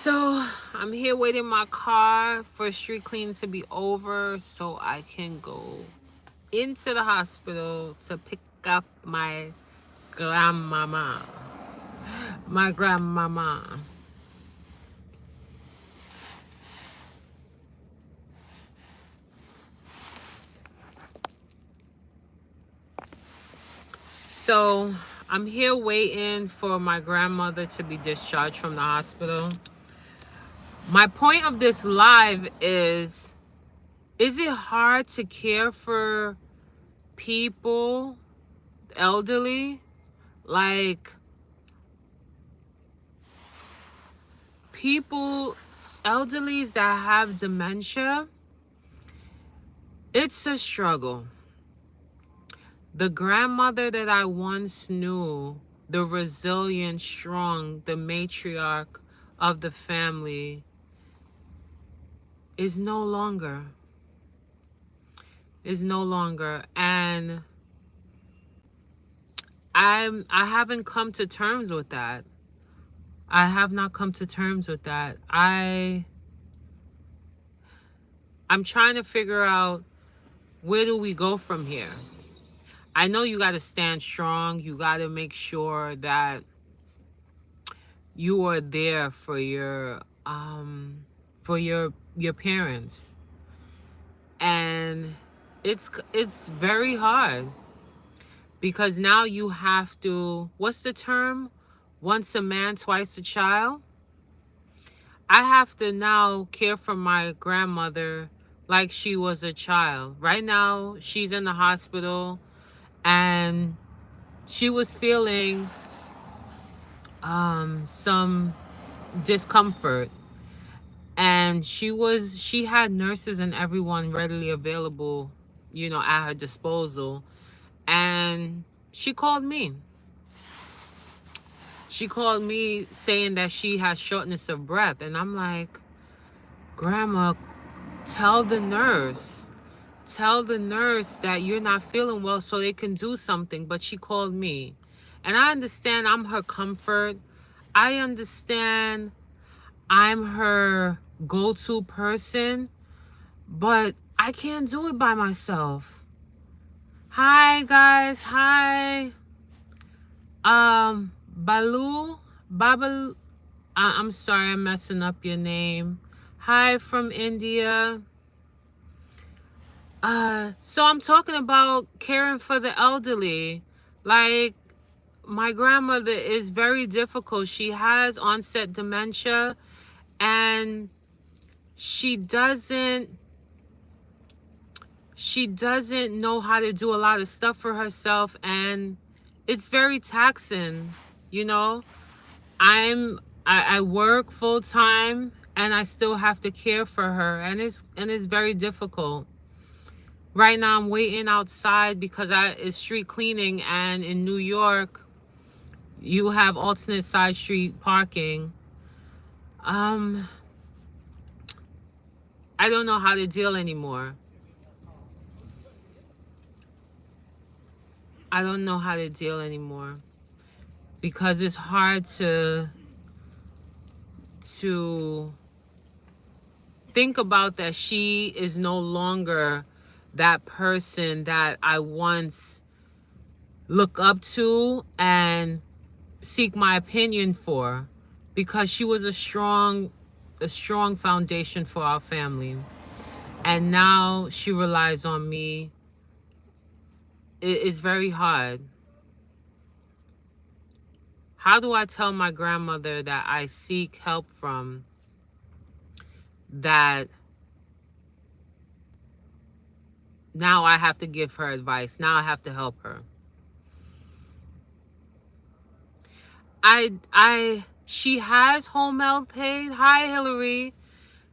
So I'm here waiting my car for street cleaning to be over so I can go into the hospital to pick up my grandmama. My grandmama. So I'm here waiting for my grandmother to be discharged from the hospital. My point of this live is it hard to care for people, elderly? Like, people, elderlies that have dementia, it's a struggle. The grandmother that I once knew, the resilient, strong, the matriarch of the family, is no longer. And I haven't come to terms with that. I have not come to terms with that. I'm trying to figure out, where do we go from here? I know you got to stand strong. You got to make sure that you are there for your parents. And it's very hard, because now you have to, what's the term? Once a man, twice a child. I have to now care for my grandmother like she was a child. Right now, she's in the hospital, and she was feeling some discomfort, and she had nurses and everyone readily available, at her disposal. And she called me saying that she has shortness of breath, and I'm like, Grandma, tell the nurse that you're not feeling well so they can do something. But she called me, and I understand I'm her comfort. I understand I'm her go-to person, but I can't do it by myself. Hi guys, hi. Babalu, I'm sorry, I'm messing up your name. Hi from India. So I'm talking about caring for the elderly. Like, my grandmother is very difficult. She has onset dementia, and she doesn't know how to do a lot of stuff for herself, and it's very taxing. I work full time, and I still have to care for her, and it's very difficult. Right now I'm waiting outside because it's street cleaning, and in New York you have alternate side street parking. I don't know how to deal anymore. Because it's hard to think about that she is no longer that person that I once look up to and seek my opinion for, because she was a strong foundation for our family, and now she relies on me. It's very hard. How do I tell my grandmother that I seek help from, that now I have to give her advice, now I have to help her? She has home health aid. Hi, Hillary.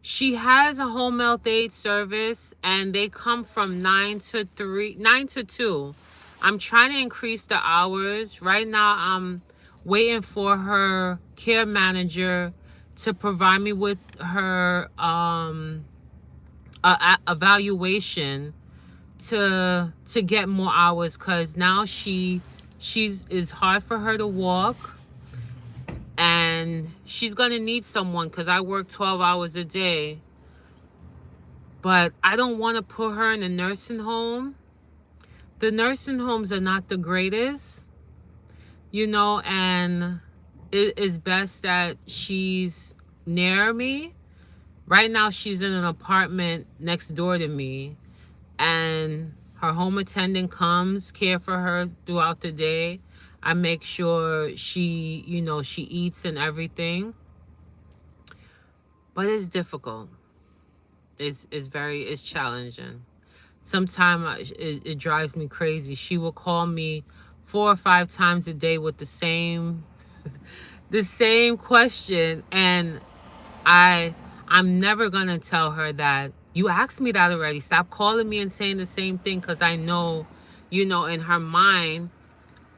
She has a home health aid service, and they come from 9 to 2. I'm trying to increase the hours. Right now, I'm waiting for her care manager to provide me with her evaluation to get more hours, because now she's hard for her to walk, and and she's gonna need someone because I work 12 hours a day. But I don't want to put her in a nursing home. The nursing homes are not the greatest, and it is best that she's near me. Right now, she's in an apartment next door to me, and her home attendant comes, care for her throughout the day. I make sure she eats and everything. But it's difficult. It's challenging. Sometimes it drives me crazy. She will call me 4 or 5 times a day with the same question, and I'm never gonna tell her that you asked me that already. Stop calling me and saying the same thing, because I know, in her mind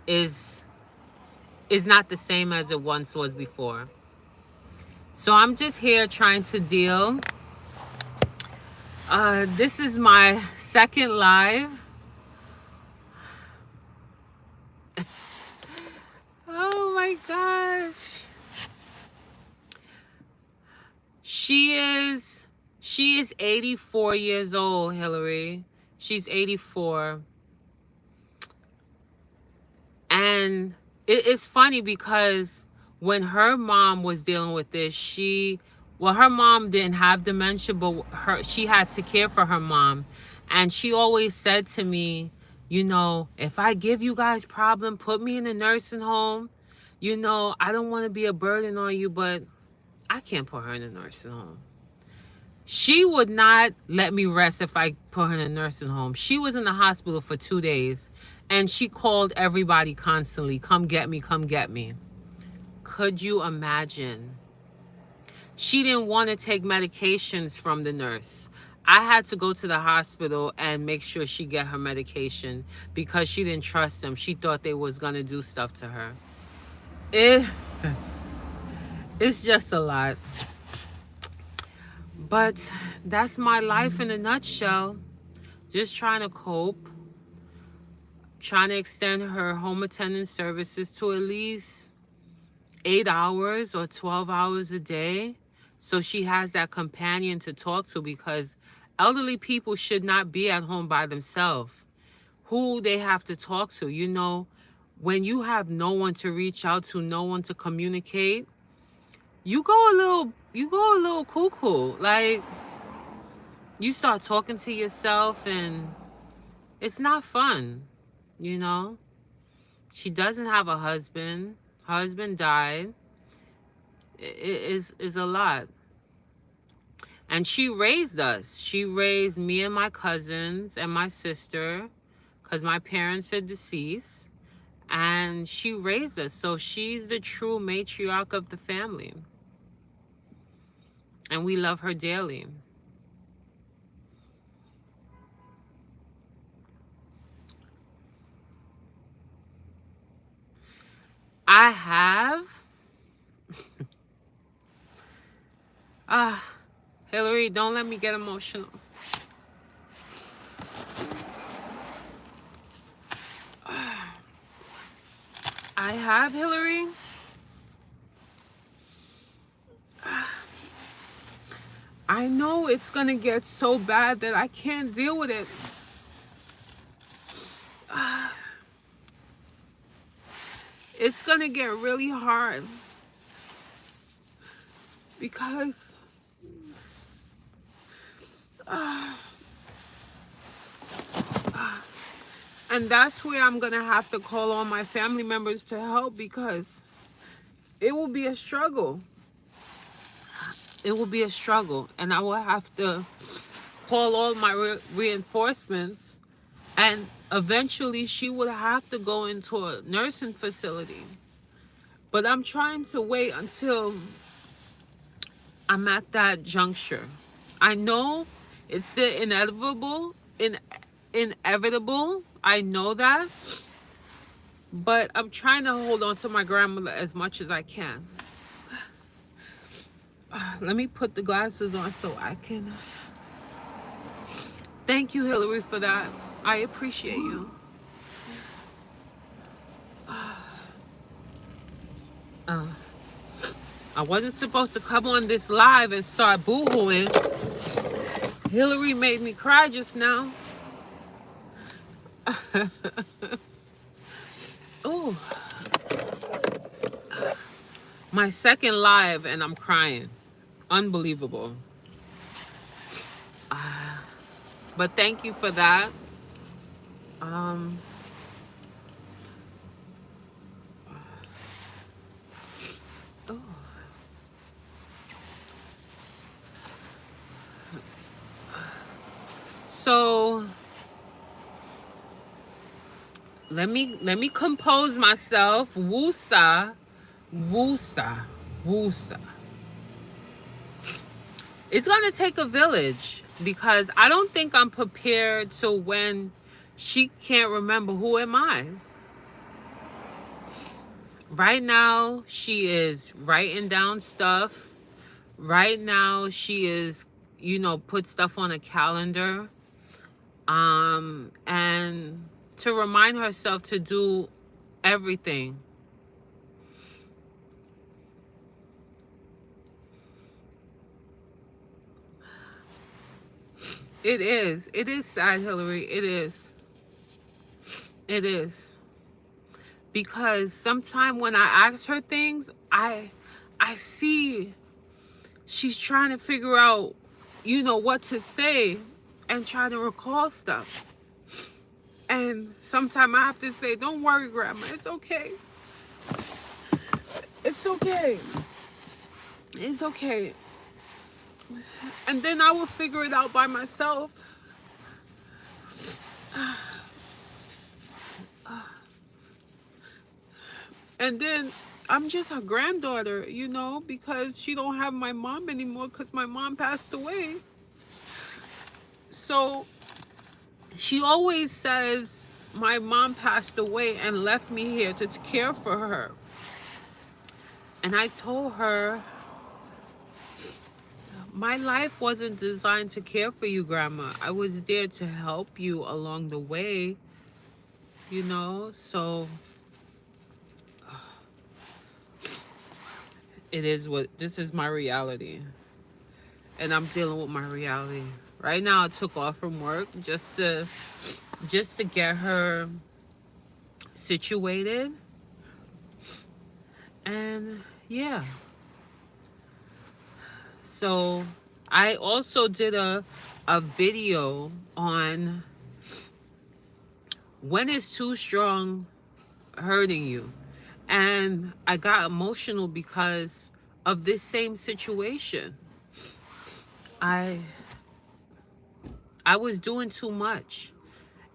is not the same as it once was before. So I'm just here trying to deal. This is my second live. Oh my gosh. She is 84 years old, Hillary. She's 84. And it's funny because when her mom was dealing with this, her mom didn't have dementia, but she had to care for her mom. And she always said to me, if I give you guys problem, put me in a nursing home. I don't want to be a burden on you, but I can't put her in a nursing home. She would not let me rest if I put her in a nursing home. She was in the hospital for 2 days, and she called everybody constantly, come get me, come get me. Could you imagine? She didn't want to take medications from the nurse. I had to go to the hospital and make sure she get her medication because she didn't trust them. She thought they was going to do stuff to her. It's just a lot. But that's my life in a nutshell. Just trying to cope. Trying to extend her home attendant services to at least 8 hours or 12 hours a day. So she has that companion to talk to, because elderly people should not be at home by themselves. Who they have to talk to, when you have no one to reach out to, no one to communicate, you go a little cuckoo. Like, you start talking to yourself, and it's not fun, She doesn't have a husband. Her husband died. It is a lot. And she raised us. She raised me and my cousins and my sister, because my parents are deceased. And she raised us. So she's the true matriarch of the family. And we love her dearly. I have. Hillary, don't let me get emotional. I have, Hillary. I know it's going to get so bad that I can't deal with it. It's going to get really hard. Because and that's where I'm going to have to call on my family members to help, because it will be a struggle. It will be a struggle. And I will have to call all my reinforcements. And eventually she would have to go into a nursing facility. But I'm trying to wait until I'm at that juncture. I know it's the inevitable. I know that. But I'm trying to hold on to my grandmother as much as I can. Let me put the glasses on so I can. Thank you, Hillary, for that. I appreciate you. I wasn't supposed to come on this live and start boo-hooing. Hillary made me cry just now. Oh, my second live and I'm crying. Unbelievable. But thank you for that. Um, oh. So let me compose myself. Woosa, woosa, woosa. It's gonna take a village because I don't think I'm prepared to when she can't remember who am I. Right now, she is writing down stuff. Right now, she is, put stuff on a calendar. And to remind herself to do everything. It is. It is sad, Hillary. It is. It is. Because sometimes when I ask her things, I see she's trying to figure out, what to say and trying to recall stuff. And sometimes I have to say, don't worry, Grandma. It's okay. It's okay. It's okay. And then I will figure it out by myself. And then I'm just her granddaughter, because she don't have my mom anymore because my mom passed away. So she always says my mom passed away and left me here to care for her. And I told her, my life wasn't designed to care for you, Grandma. I was there to help you along the way, so this is my reality. And I'm dealing with my reality. Right now I took off from work just to get her situated. And yeah. So I also did a video on when is too strong hurting you. And I got emotional because of this same situation. I was doing too much.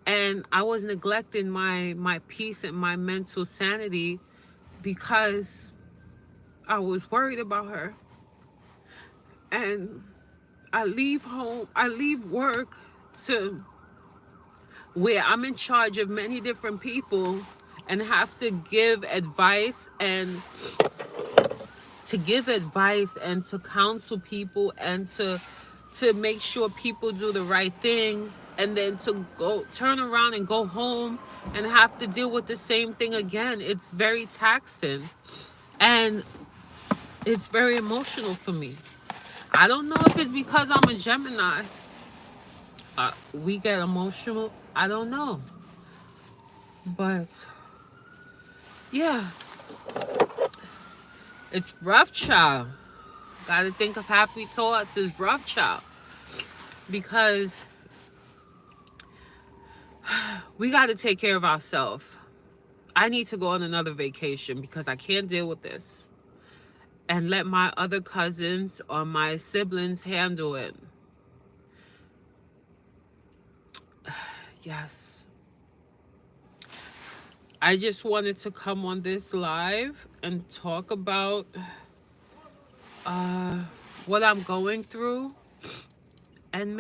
And I was neglecting my peace and my mental sanity because I was worried about her. And I leave work to where I'm in charge of many different people and have to give advice and to counsel people and to make sure people do the right thing, and then to go turn around and go home and have to deal with the same thing again. It's very taxing and it's very emotional for me. I don't know if it's because I'm a Gemini. We get emotional. I don't know. But yeah, it's rough, child. Gotta think of happy thoughts. It's rough, child. Because we gotta take care of ourselves. I need to go on another vacation because I can't deal with this. And let my other cousins or my siblings handle it. Yes. I just wanted to come on this live and talk about what I'm going through, and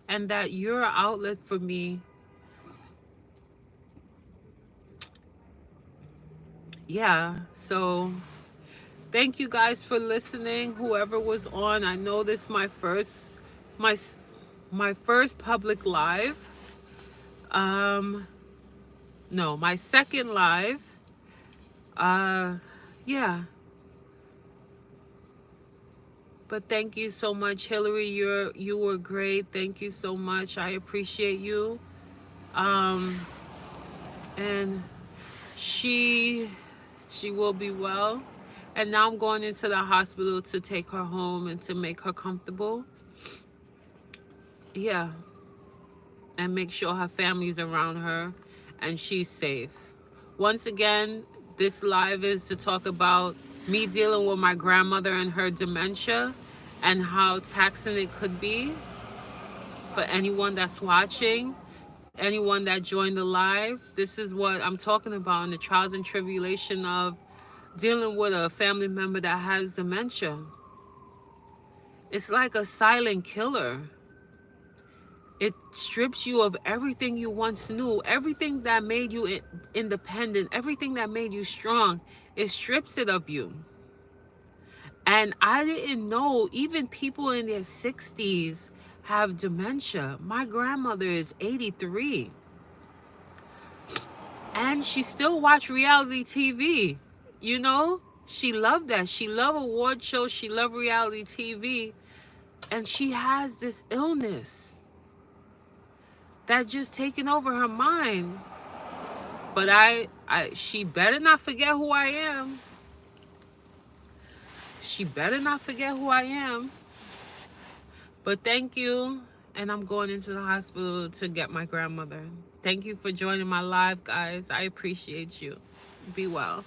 that you're an outlet for me. Yeah, so thank you guys for listening, whoever was on. I know this is my first public live. No, my second live. Yeah. But thank you so much, Hillary. You were great. Thank you so much. I appreciate you. Um, and she will be well. And now I'm going into the hospital to take her home and to make her comfortable. Yeah. And make sure her family's around her and she's safe. Once again, this live is to talk about me dealing with my grandmother and her dementia and how taxing it could be for anyone that's watching, anyone that joined the live. This is what I'm talking about in the trials and tribulation of dealing with a family member that has dementia. It's like a silent killer. It strips you of everything you once knew, everything that made you independent, everything that made you strong. It strips it of you. And I didn't know even people in their 60s have dementia. My grandmother is 83. And she still watch reality TV. You know, she loved that. She loved award shows. She loved reality TV. And she has this illness that just taken over her mind. But she better not forget who I am. She better not forget who I am. But thank you. And I'm going into the hospital to get my grandmother. Thank you for joining my live, guys. I appreciate you. Be well.